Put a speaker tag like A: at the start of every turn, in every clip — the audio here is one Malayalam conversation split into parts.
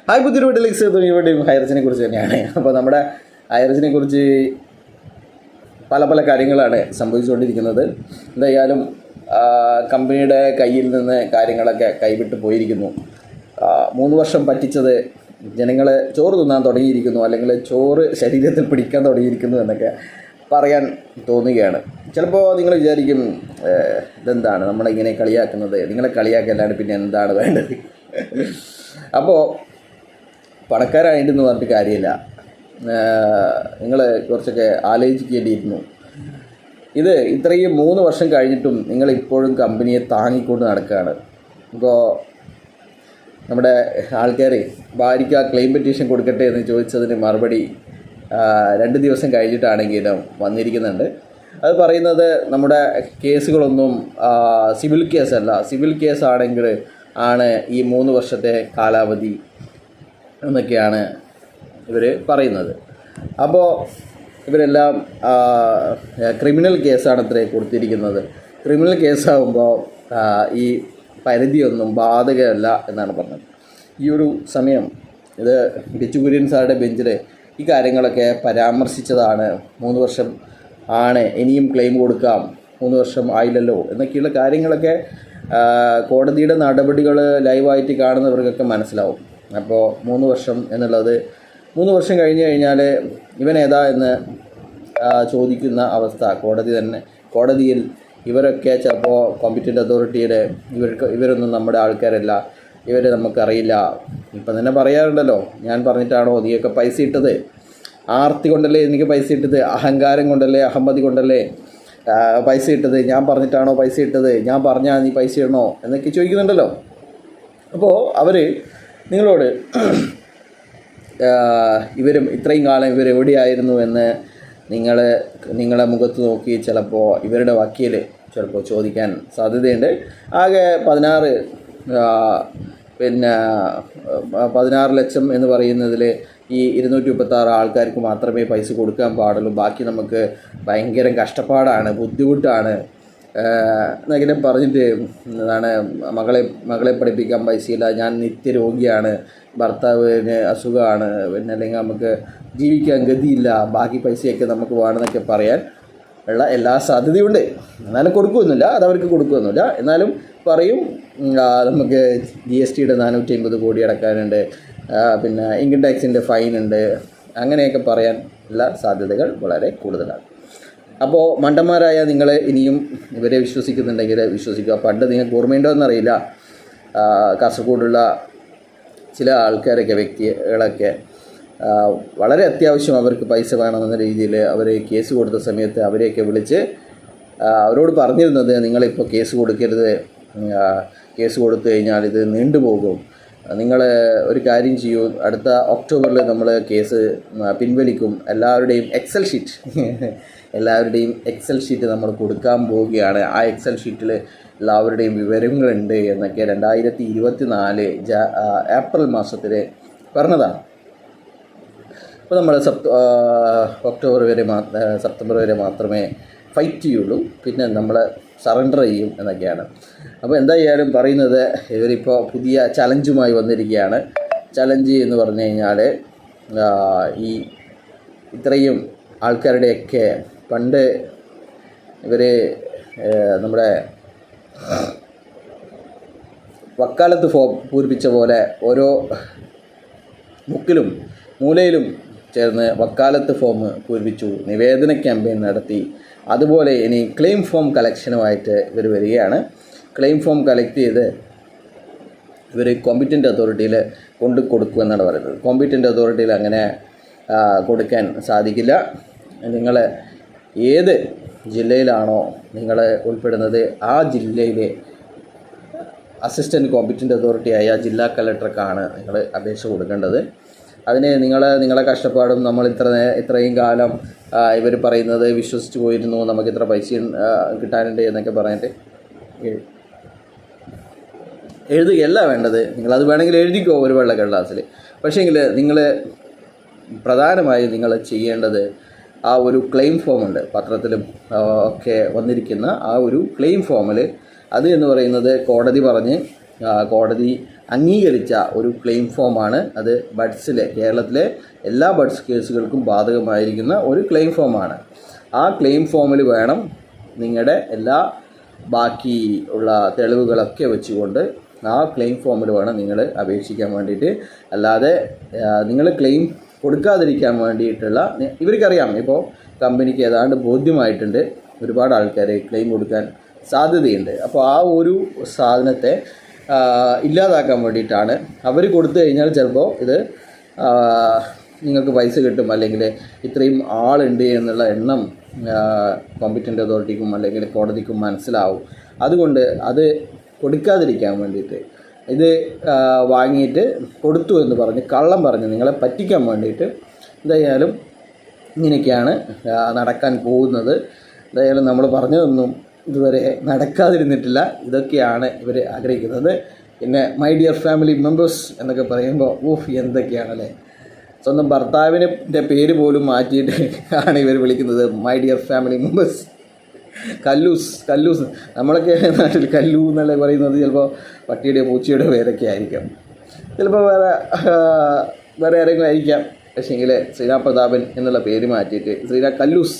A: ഹായ് പുതിയൊരു വീട്ടിലേക്ക് ഇവിടെയും ഹൈറേജിനെ കുറിച്ച് തന്നെയാണ്. അപ്പോൾ നമ്മുടെ ഹൈറേജിനെ കുറിച്ച് പല കാര്യങ്ങളാണ് സംഭവിച്ചുകൊണ്ടിരിക്കുന്നത്. എന്തായാലും കമ്പനിയുടെ കയ്യിൽ നിന്ന് കാര്യങ്ങളൊക്കെ കൈവിട്ട് പോയിരിക്കുന്നു. 3 വർഷം പറ്റിച്ചത് ജനങ്ങൾ ചോറ് തിന്നാൻ തുടങ്ങിയിരിക്കുന്നു, അല്ലെങ്കിൽ ചോറ് ശരീരത്തിൽ പിടിക്കാൻ തുടങ്ങിയിരിക്കുന്നു എന്നൊക്കെ പറയാൻ തോന്നുകയാണ്. ചിലപ്പോൾ നിങ്ങൾ വിചാരിക്കും, ഇതെന്താണ് നമ്മളിങ്ങനെ കളിയാക്കുന്നത്, നിങ്ങളെ കളിയാക്കല്ലാണ്ട് പിന്നെ എന്താണ് വേണ്ടത്? അപ്പോൾ പണക്കാരായിട്ടെന്ന് പറഞ്ഞിട്ട് കാര്യമില്ല, നിങ്ങൾ കുറച്ചൊക്കെ ആലോചിക്കേണ്ടിയിരുന്നു. ഇത് ഇത്രയും 3 വർഷം കഴിഞ്ഞിട്ടും നിങ്ങളിപ്പോഴും കമ്പനിയെ താങ്ങിക്കൊണ്ട് നടക്കുകയാണ്. ഇപ്പോൾ നമ്മുടെ ആൾക്കാർ ഭാര്യയ്ക്ക് ക്ലെയിം പെറ്റീഷൻ കൊടുക്കട്ടെ എന്ന് ചോദിച്ചതിന് മറുപടി 2 ദിവസം കഴിഞ്ഞിട്ടാണെങ്കിലും വന്നിരിക്കുന്നുണ്ട്. അത് പറയുന്നത് നമ്മുടെ കേസുകളൊന്നും സിവിൽ കേസല്ല, സിവിൽ കേസാണെങ്കിൽ ഈ 3 വർഷത്തെ കാലാവധി എന്നൊക്കെയാണ് ഇവർ പറയുന്നത്. അപ്പോൾ ഇവരെല്ലാം ക്രിമിനൽ കേസാണ് അത്രേ കൊടുത്തിരിക്കുന്നത്. ക്രിമിനൽ കേസാകുമ്പോൾ ഈ പരിധിയൊന്നും ബാധകമല്ല എന്നാണ് പറഞ്ഞത്. ഈ ഒരു സമയം ഇത് ബിച്ചു കുര്യൻ സാറുടെ ബെഞ്ചിൽ ഈ കാര്യങ്ങളൊക്കെ പരാമർശിച്ചതാണ്. 3 വർഷം ഇനിയും ക്ലെയിം കൊടുക്കാം, 3 വർഷം ആയില്ലല്ലോ എന്നൊക്കെയുള്ള കാര്യങ്ങളൊക്കെ കോടതിയുടെ നടപടികൾ ലൈവായിട്ട് കാണുന്നവർക്കൊക്കെ മനസ്സിലാവും. അപ്പോൾ 3 വർഷം എന്നുള്ളത് 3 വർഷം കഴിഞ്ഞ് കഴിഞ്ഞാൽ ഇവനേതാ എന്ന് ചോദിക്കുന്ന അവസ്ഥ കോടതിയിൽ ഇവരൊക്കെ ചിലപ്പോൾ കോമ്പറ്റൻ്റ് അതോറിറ്റിയുടെ ഇവരൊന്നും നമ്മുടെ ആൾക്കാരല്ല, ഇവരെ നമുക്കറിയില്ല. ഇപ്പം തന്നെ പറയാറുണ്ടല്ലോ, ഞാൻ പറഞ്ഞിട്ടാണോ നീയൊക്കെ പൈസ ഇട്ടത്, ആർത്തി കൊണ്ടല്ലേ എനിക്ക് പൈസ ഇട്ടത്, അഹങ്കാരം കൊണ്ടല്ലേ, അഹമ്മതി കൊണ്ടല്ലേ പൈസ ഇട്ടത്, ഞാൻ പറഞ്ഞിട്ടാണോ പൈസ ഇട്ടത്, ഞാൻ പറഞ്ഞാൽ നീ പൈസ ഇടണോ എന്നൊക്കെ ചോദിക്കുന്നുണ്ടല്ലോ. അപ്പോൾ അവർ നിങ്ങളോട് ഇവരും ഇത്രയും കാലം ഇവരെവിടെയായിരുന്നു എന്ന് നിങ്ങളെ മുഖത്ത് നോക്കി ചിലപ്പോൾ ഇവരുടെ വക്കീൽ ചിലപ്പോൾ ചോദിക്കാൻ സാധ്യതയുണ്ട്. ആകെ 16 ലക്ഷം എന്ന് പറയുന്നതിൽ ഈ 236 ആൾക്കാർക്ക് മാത്രമേ പൈസ കൊടുക്കാൻ പാടുള്ളൂ. ബാക്കി നമുക്ക് ഭയങ്കര കഷ്ടപ്പാടാണ്, ബുദ്ധിമുട്ടാണ് എന്നെങ്കിലും പറഞ്ഞിട്ട് മകളെ പഠിപ്പിക്കാൻ പൈസയില്ല, ഞാൻ നിത്യരോഗിയാണ്, ഭർത്താവിന് അസുഖമാണ്, അല്ലെങ്കിൽ നമുക്ക് ജീവിക്കാൻ ഗതിയില്ല, ബാക്കി പൈസയൊക്കെ നമുക്ക് വേണമെന്നൊക്കെ പറയാൻ ഉള്ള എല്ലാ സാധ്യതയുണ്ട്. എന്നാലും കൊടുക്കുകയൊന്നുമില്ല, അതവർക്ക് കൊടുക്കുകയൊന്നുമില്ല. എന്നാലും പറയും നമുക്ക് GSTയുടെ 450 കോടി അടക്കാനുണ്ട്, പിന്നെ ഇൻകം ടാക്സിൻ്റെ ഫൈനുണ്ട്, അങ്ങനെയൊക്കെ പറയാൻ ഉള്ള സാധ്യതകൾ വളരെ കൂടുതലാണ്. അപ്പോൾ മണ്ടന്മാരായ നിങ്ങൾ ഇനിയും ഇവരെ വിശ്വസിക്കുന്നുണ്ടെങ്കിൽ വിശ്വസിക്കുക. പണ്ട് നിങ്ങൾക്ക് ഓർമ്മയുണ്ടോ എന്നറിയില്ല, കാസർഗോഡുള്ള ചില ആൾക്കാരൊക്കെ വ്യക്തികളൊക്കെ വളരെ അത്യാവശ്യം അവർക്ക് പൈസ വേണമെന്ന രീതിയിൽ അവർ കേസ് കൊടുത്ത സമയത്ത് അവരെയൊക്കെ വിളിച്ച് അവരോട് പറഞ്ഞിരുന്നത്, നിങ്ങളിപ്പോൾ കേസ് കൊടുക്കരുത്, കേസ് കൊടുത്തു കഴിഞ്ഞാൽ ഇത് നീണ്ടുപോകും, നിങ്ങൾ ഒരു കാര്യം ചെയ്യൂ, അടുത്ത ഒക്ടോബറിൽ നമ്മൾ കേസ് പിൻവലിക്കും, എല്ലാവരുടെയും എക്സൽ ഷീറ്റ് നമ്മൾ കൊടുക്കാൻ പോവുകയാണ്, ആ എക്സൽ ഷീറ്റിൽ എല്ലാവരുടെയും വിവരങ്ങളുണ്ട് എന്നൊക്കെ 2024 ഏപ്രിൽ മാസത്തിൽ പറഞ്ഞതാണ്. അപ്പോൾ നമ്മൾ സെപ്റ്റംബർ വരെ മാത്രമേ ഫൈറ്റ് ചെയ്യുള്ളൂ, പിന്നെ നമ്മൾ സറണ്ടർ ചെയ്യും എന്നൊക്കെയാണ്. അപ്പോൾ എന്തായാലും പറയുന്നത്, ഇവരിപ്പോൾ പുതിയ ചലഞ്ചുമായി വന്നിരിക്കുകയാണ്. ചലഞ്ച് എന്ന് പറഞ്ഞു കഴിഞ്ഞാൽ ഈ ഇത്രയും ആൾക്കാരുടെയൊക്കെ പണ്ട് ഇവർ നമ്മുടെ വക്കാലത്ത് ഫോം പൂരിപ്പിച്ച പോലെ ഓരോ മുക്കിലും മൂലയിലും ചേർന്ന് വക്കാലത്ത് ഫോം പൂരിപ്പിച്ചു, നിവേദന ക്യാമ്പയിൻ നടത്തി. അതുപോലെ ഇനി ക്ലെയിം ഫോം കളക്ഷനുമായിട്ട് ഇവർ വരികയാണ്. ക്ലെയിം ഫോം കളക്ട് ചെയ്ത് ഇവർ കോമ്പറ്റൻ്റ് അതോറിറ്റിയിൽ കൊടുക്കുമെന്നാണ് പറയുന്നത്. കോമ്പറ്റൻ്റ് അതോറിറ്റിയിൽ അങ്ങനെ കൊടുക്കാൻ സാധിക്കില്ല. നിങ്ങൾ ഏത് ജില്ലയിലാണോ നിങ്ങൾ ഉൾപ്പെടുന്നത് ആ ജില്ലയിലെ അസിസ്റ്റൻറ്റ് കോമ്പറ്റൻ്റ് അതോറിറ്റിയായ ജില്ലാ കളക്ടർക്കാണ് നിങ്ങൾ അപേക്ഷ കൊടുക്കേണ്ടത്. അതിന് നിങ്ങളെ കഷ്ടപ്പാടും നമ്മൾ ഇത്രയും കാലം ഇവർ പറയുന്നത് വിശ്വസിച്ച് പോയിരുന്നു, നമുക്ക് ഇത്ര പൈസ കിട്ടാനുണ്ട് എന്നൊക്കെ പറഞ്ഞിട്ട് എഴുതുകയല്ല വേണ്ടത്. നിങ്ങളത് വേണമെങ്കിൽ എഴുതിക്കോ ഒരു വെള്ള കടലാസിൽ. പക്ഷേങ്കിൽ നിങ്ങൾ പ്രധാനമായും നിങ്ങൾ ചെയ്യേണ്ടത് ആ ഒരു ക്ലെയിം ഫോമുണ്ട്, പത്രത്തിലും ഒക്കെ വന്നിരിക്കുന്ന ആ ഒരു ക്ലെയിം ഫോമിൽ, അത് എന്ന് പറയുന്നത് കോടതി അംഗീകരിച്ച ഒരു ക്ലെയിം ഫോമാണ് അത്. കേരളത്തിലെ എല്ലാ ബഡ്സ് കേസുകൾക്കും ബാധകമായിരിക്കുന്ന ഒരു ക്ലെയിം ഫോമാണ്. ആ ക്ലെയിം ഫോമിൽ വേണം നിങ്ങളുടെ എല്ലാ ബാക്കി ഉള്ള തെളിവുകളൊക്കെ വെച്ചുകൊണ്ട് ആ ക്ലെയിം ഫോമിൽ വേണം നിങ്ങൾ അപേക്ഷിക്കാൻ വേണ്ടിയിട്ട്. അല്ലാതെ നിങ്ങൾ ക്ലെയിം കൊടുക്കാതിരിക്കാൻ വേണ്ടിയിട്ടുള്ള, ഇവർക്കറിയാം ഇപ്പോൾ കമ്പനിക്ക് ഏതാണ്ട് ബോധ്യമായിട്ടുണ്ട് ഒരുപാട് ആൾക്കാർ ക്ലെയിം കൊടുക്കാൻ സാധ്യതയുണ്ട്. അപ്പോൾ ആ ഒരു സാധനത്തെ ഇല്ലാതാക്കാൻ വേണ്ടിയിട്ടാണ്. അവർ കൊടുത്തു കഴിഞ്ഞാൽ ചിലപ്പോൾ ഇത് നിങ്ങൾക്ക് പൈസ കിട്ടും, അല്ലെങ്കിൽ ഇത്രയും ആളുണ്ട് എന്നുള്ള എണ്ണം കോമ്പറ്റൻ്റ് അതോറിറ്റിക്കും അല്ലെങ്കിൽ കോടതിക്കും മനസ്സിലാവും. അതുകൊണ്ട് അത് കൊടുക്കാതിരിക്കാൻ വേണ്ടിയിട്ട്, ഇത് വാങ്ങിയിട്ട് കൊടുത്തു എന്ന് പറഞ്ഞ് കള്ളം പറഞ്ഞ് നിങ്ങളെ പറ്റിക്കാൻ വേണ്ടിയിട്ട് എന്തായാലും ഇങ്ങനെയൊക്കെയാണ് നടക്കാൻ പോകുന്നത്. എന്തായാലും നമ്മൾ പറഞ്ഞതൊന്നും ഇതുവരെ നടക്കാതിരുന്നിട്ടില്ല. ഇതൊക്കെയാണ് ഇവർ ആഗ്രഹിക്കുന്നത്. പിന്നെ മൈ ഡിയർ ഫാമിലി മെമ്പേഴ്സ് എന്നൊക്കെ പറയുമ്പോൾ എന്തൊക്കെയാണല്ലേ, സ്വന്തം ഭർത്താവിൻ്റെ പേര് പോലും മാറ്റിയിട്ട് ആണ് ഇവർ വിളിക്കുന്നത് മൈ ഡിയർ ഫാമിലി മെമ്പേഴ്സ്. കല്ലൂസ് നമ്മളൊക്കെ നാട്ടിൽ കല്ലു എന്നല്ലേ പറയുന്നത്. ചിലപ്പോൾ പട്ടിയുടെ പൂച്ചയുടെ പേരൊക്കെ ആയിരിക്കാം, ചിലപ്പോൾ വേറെ ആരെങ്കിലും ആയിരിക്കാം. പക്ഷേങ്കിൽ ശ്രീനാ പ്രതാപൻ എന്നുള്ള പേര് മാറ്റിയിട്ട് ശ്രീനാ കല്ലൂസ്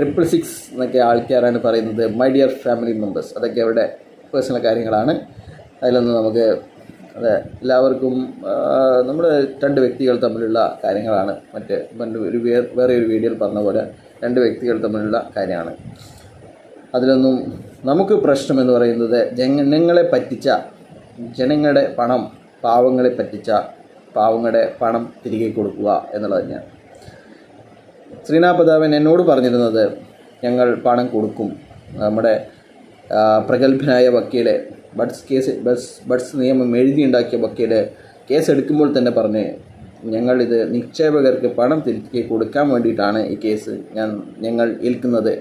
A: 666 എന്നൊക്കെ ആൾക്കാരാണ് പറയുന്നത്. മൈ ഡിയർ ഫാമിലി മെമ്പേഴ്സ്, അതൊക്കെ അവരുടെ പേഴ്സണൽ കാര്യങ്ങളാണ്. അതിലൊന്നും നമുക്ക് എല്ലാവർക്കും നമ്മുടെ രണ്ട് വ്യക്തികൾ തമ്മിലുള്ള കാര്യങ്ങളാണ്. വേറെ ഒരു വീഡിയോയിൽ പറഞ്ഞ പോലെ രണ്ട് വ്യക്തികൾ തമ്മിലുള്ള കാര്യമാണ്. അതിലൊന്നും നമുക്ക് പ്രശ്നമെന്ന് പറയുന്നത് ജനങ്ങളെ പറ്റിച്ച, ജനങ്ങളുടെ പണം പാവങ്ങളെ പറ്റിച്ച പാവങ്ങളുടെ പണം തിരികെ കൊടുക്കുക എന്നുള്ളത് തന്നെയാണ്. ശ്രീനാ പ്രതാപൻ എന്നോട് പറഞ്ഞിരുന്നത് ഞങ്ങൾ പണം കൊടുക്കും. നമ്മുടെ പ്രഗത്ഭനായ വക്കീല്, ബഡ്സ് നിയമം എഴുതിയുണ്ടാക്കിയ വക്കീല് കേസ് എടുക്കുമ്പോൾ തന്നെ പറഞ്ഞ് ഞങ്ങളിത് നിക്ഷേപകർക്ക് പണം തിരികെ കൊടുക്കാൻ വേണ്ടിയിട്ടാണ് ഈ കേസ് ഞങ്ങൾ ഏൽക്കുന്നത്,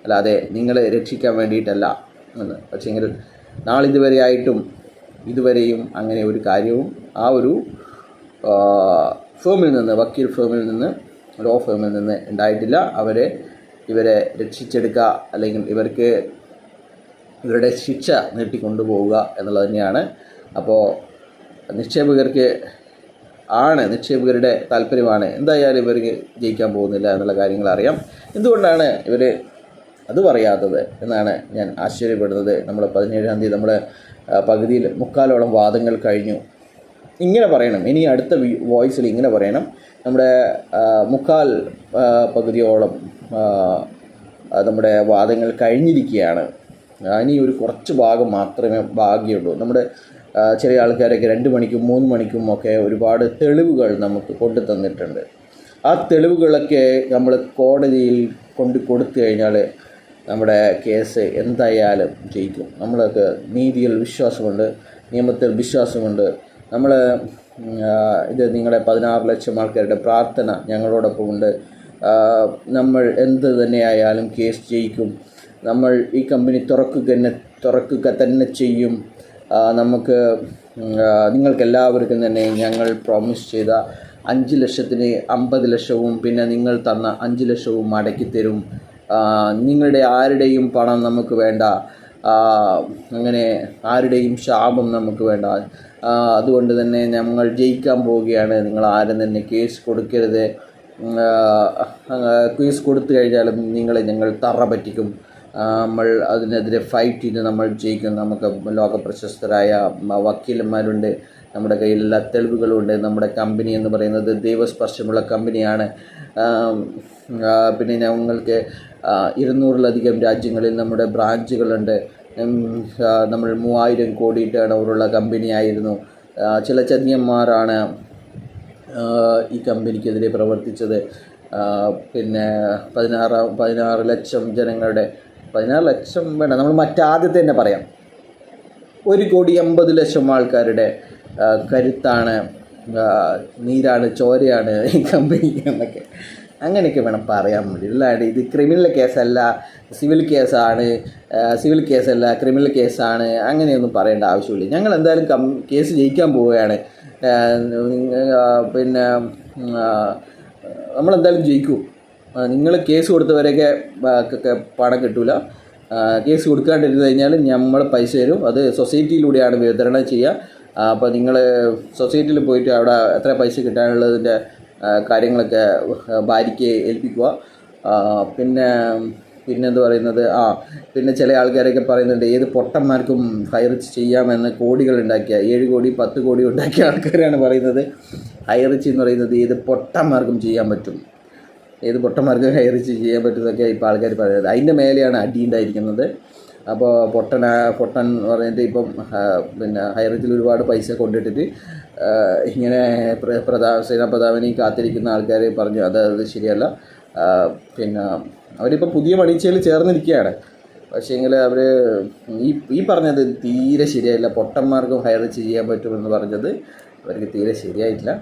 A: അല്ലാതെ നിങ്ങളെ രക്ഷിക്കാൻ വേണ്ടിയിട്ടല്ല എന്ന്. പക്ഷേങ്കിൽ ഇതുവരെയും അങ്ങനെ ഒരു കാര്യവും ആ ഒരു ഫേമിൽ നിന്ന്, വക്കീൽ ഫേമിൽ നിന്ന്, ലോ ഫേമിൽ നിന്ന് ഉണ്ടായിട്ടില്ല. ഇവരെ രക്ഷിച്ചെടുക്കുക അല്ലെങ്കിൽ ഇവരുടെ ശിക്ഷ നീട്ടിക്കൊണ്ടുപോവുക എന്നുള്ളത് തന്നെയാണ്. അപ്പോൾ നിക്ഷേപകരുടെ താല്പര്യമാണ്. എന്തായാലും ഇവർക്ക് ജയിക്കാൻ പോകുന്നില്ല എന്നുള്ള കാര്യങ്ങൾ അറിയാം. എന്തുകൊണ്ടാണ് ഇവർ അത് പറയാത്തത് എന്നാണ് ഞാൻ ആശ്ചര്യപ്പെടുന്നത്. നമ്മൾ 17-ാം തീയതി നമ്മുടെ പകുതിയിൽ 3/4 വാദങ്ങൾ കഴിഞ്ഞു. ഇങ്ങനെ പറയണം, ഇനി അടുത്ത വോയിസിൽ ഇങ്ങനെ പറയണം, നമ്മുടെ 3/4 പകുതിയോളം നമ്മുടെ വാദങ്ങൾ കഴിഞ്ഞിരിക്കുകയാണ്. ഇനി ഒരു കുറച്ച് ഭാഗം മാത്രമേ ബാക്കിയുള്ളൂ. നമ്മുടെ ചെറിയ ആൾക്കാരൊക്കെ 2 മണിക്കും 3 മണിക്കും ഒക്കെ ഒരുപാട് തെളിവുകൾ നമുക്ക് കൊണ്ടു തന്നിട്ടുണ്ട്. ആ തെളിവുകളൊക്കെ നമ്മൾ കോടതിയിൽ കൊടുത്തു കഴിഞ്ഞാൽ നമ്മുടെ കേസ് എന്തായാലും ജയിക്കും. നമ്മളൊക്കെ നീതിയിൽ വിശ്വാസമുണ്ട്, നിയമത്തിൽ വിശ്വാസമുണ്ട്. ഇത് നിങ്ങളുടെ 16 ലക്ഷം ആൾക്കാരുടെ പ്രാർത്ഥന ഞങ്ങളോടൊപ്പം ഉണ്ട്. നമ്മൾ എന്ത് തന്നെയായാലും കേസ് ജയിക്കും. നമ്മൾ ഈ കമ്പനി തുറക്കുക തന്നെ ചെയ്യും. നിങ്ങൾക്കെല്ലാവർക്കും തന്നെ ഞങ്ങൾ പ്രോമിസ് ചെയ്ത 5 ലക്ഷത്തിന് 50 ലക്ഷവും പിന്നെ നിങ്ങൾ തന്ന 5 ലക്ഷവും മടക്കിത്തരും. നിങ്ങളുടെ ആരുടെയും പണം നമുക്ക് വേണ്ട, അങ്ങനെ ആരുടെയും ശാപം നമുക്ക് വേണ്ട. അതുകൊണ്ട് തന്നെ ഞങ്ങൾ ജയിക്കാൻ പോവുകയാണ്. നിങ്ങൾ ആരും തന്നെ കേസ് കൊടുക്കരുത്. കേസ് കൊടുത്തു കഴിഞ്ഞാലും ഞങ്ങൾ തറ പറ്റിക്കും. നമ്മൾ അതിനെതിരെ ഫൈറ്റ് ചെയ്ത് നമ്മൾ ജയിക്കും. നമുക്ക് ലോകപ്രശസ്തരായ വക്കീലന്മാരുണ്ട്, നമ്മുടെ കയ്യിൽ എല്ലാ തെളിവുകളുണ്ട്. നമ്മുടെ കമ്പനി എന്ന് പറയുന്നത് ദൈവസ്പർശമുള്ള കമ്പനിയാണ്. പിന്നെ ഞങ്ങൾക്ക് 200-ലധികം രാജ്യങ്ങളിൽ നമ്മുടെ ബ്രാഞ്ചുകളുണ്ട്. നമ്മൾ 3000 കോടി ടേൺ ഓവറുള്ള കമ്പനിയായിരുന്നു. ചില ചതിയന്മാരാണ് ഈ കമ്പനിക്കെതിരെ പ്രവർത്തിച്ചത്. പിന്നെ 16 ലക്ഷം ജനങ്ങളുടെ 16 ലക്ഷം വേണ്ട, നമ്മൾ മറ്റാദ്യത്തെ തന്നെ പറയാം, 1,80,00,000 ആൾക്കാരുടെ കരുത്താണ്, നീരാണ്, ചോരയാണ് ഈ കമ്പനി എന്നൊക്കെ അങ്ങനെയൊക്കെ വേണം പറയാൻ വേണ്ടി. അല്ലാണ്ട് ഇത് ക്രിമിനൽ കേസല്ല, സിവിൽ കേസല്ല ക്രിമിനൽ കേസാണ് അങ്ങനെയൊന്നും പറയേണ്ട ആവശ്യമില്ല. ഞങ്ങൾ എന്തായാലും കേസ് ജയിക്കാൻ പോവുകയാണ്. പിന്നെ നമ്മളെന്തായാലും ജയിക്കും. നിങ്ങൾ കേസ് കൊടുത്തവരൊക്കെ പണം കിട്ടില്ല. കേസ് കൊടുക്കാണ്ടിരുന്ന് കഴിഞ്ഞാൽ നമ്മൾ പൈസ തരും. അത് സൊസൈറ്റിയിലൂടെയാണ് വിതരണം ചെയ്യുക. അപ്പോൾ നിങ്ങൾ സൊസൈറ്റിയിൽ പോയിട്ട് അവിടെ എത്ര പൈസ കിട്ടാനുള്ളതിൻ്റെ കാര്യങ്ങളൊക്കെ ഭാര്യയ്ക്ക് ഏൽപ്പിക്കുക. പിന്നെ പിന്നെന്ത് പറയുന്നത്, പിന്നെ ചില ആൾക്കാരൊക്കെ പറയുന്നുണ്ട് ഏത് പൊട്ടന്മാർക്കും ഹൈർ ചെയ്യാമെന്ന് കോടികൾ ഉണ്ടാക്കിയ 7 കോടി 10 കോടി ഉണ്ടാക്കിയ ആൾക്കാരാണ് പറയുന്നത് ഹൈർ എന്ന് പറയുന്നത് ഏത് പൊട്ടന്മാർക്കും ചെയ്യാൻ പറ്റും, ഏത് പൊട്ടന്മാർക്കും ഹൈർ ചെയ്യാൻ പറ്റുന്നതൊക്കെ ഇപ്പോൾ ആൾക്കാർ പറയുന്നത്. അതിൻ്റെ മേലെയാണ് അടി ഉണ്ടായിരിക്കുന്നത്. അപ്പോൾ പൊട്ടൻ എന്ന് പറഞ്ഞിട്ട് ഇപ്പം പിന്നെ ഹൈറേജിൽ ഒരുപാട് പൈസ കൊണ്ടിട്ടിട്ട് ഇങ്ങനെ സേനാ പ്രധാനമന്ത്രി കാത്തിരിക്കുന്ന ആൾക്കാർ പറഞ്ഞു അത് ശരിയല്ല. പിന്നെ അവരിപ്പോൾ പുതിയ പണീച്ചയിൽ ചേർന്നിരിക്കുകയാണ്. പക്ഷേങ്കിൽ അവർ ഈ പറഞ്ഞത് തീരെ ശരിയായില്ല. പൊട്ടന്മാർക്കും ഹൈറേജ് ചെയ്യാൻ പറ്റുമെന്ന് പറഞ്ഞത് അവർക്ക് തീരെ ശരിയായിട്ടില്ല.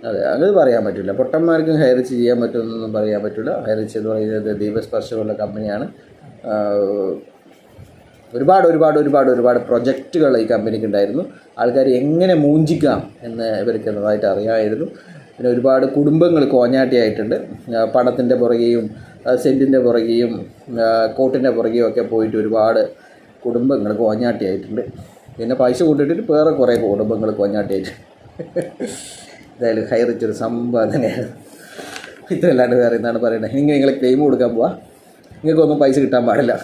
A: അതെ, അത് പറയാൻ പറ്റില്ല. പൊട്ടന്മാർക്കും ഹൈറേജ് ചെയ്യാൻ പറ്റുമെന്നൊന്നും പറയാൻ പറ്റില്ല. ഹൈറേജ് എന്ന് പറയുന്നത് ദൈവസ്പർശമുള്ള കമ്പനിയാണ്. ഒരുപാട് പ്രൊജക്റ്റുകൾ ഈ കമ്പനിക്ക് ഉണ്ടായിരുന്നു. ആൾക്കാർ എങ്ങനെ മൂഞ്ചിക്കാം എന്ന് ഇവർക്ക് നന്നായിട്ട് അറിയാമായിരുന്നു. പിന്നെ ഒരുപാട് കുടുംബങ്ങൾ കോഞ്ഞാട്ടിയായിട്ടുണ്ട്. പണത്തിൻ്റെ പുറകെയും സെൻറ്റിൻ്റെ പുറകെയും കോട്ടിൻ്റെ പുറകെയും ഒക്കെ പോയിട്ട് ഒരുപാട് കുടുംബങ്ങൾ കോഞ്ഞാട്ടിയായിട്ടുണ്ട്. പിന്നെ പൈസ കൊണ്ടിട്ടിട്ട് വേറെ കുറേ കുടുംബങ്ങൾ കോഞ്ഞാട്ടിയായിട്ടുണ്ട്. എന്തായാലും ഹൈറിച്ച് ഒരു സംഭവം തന്നെയാണ്. ഇത്രയല്ലാണ്ട് വേറെ എന്താണ് പറയുന്നത്. നിങ്ങൾ ക്ലെയിം കൊടുക്കാൻ പോവാ, നിങ്ങൾക്കൊന്നും പൈസ കിട്ടാൻ പാടില്ല.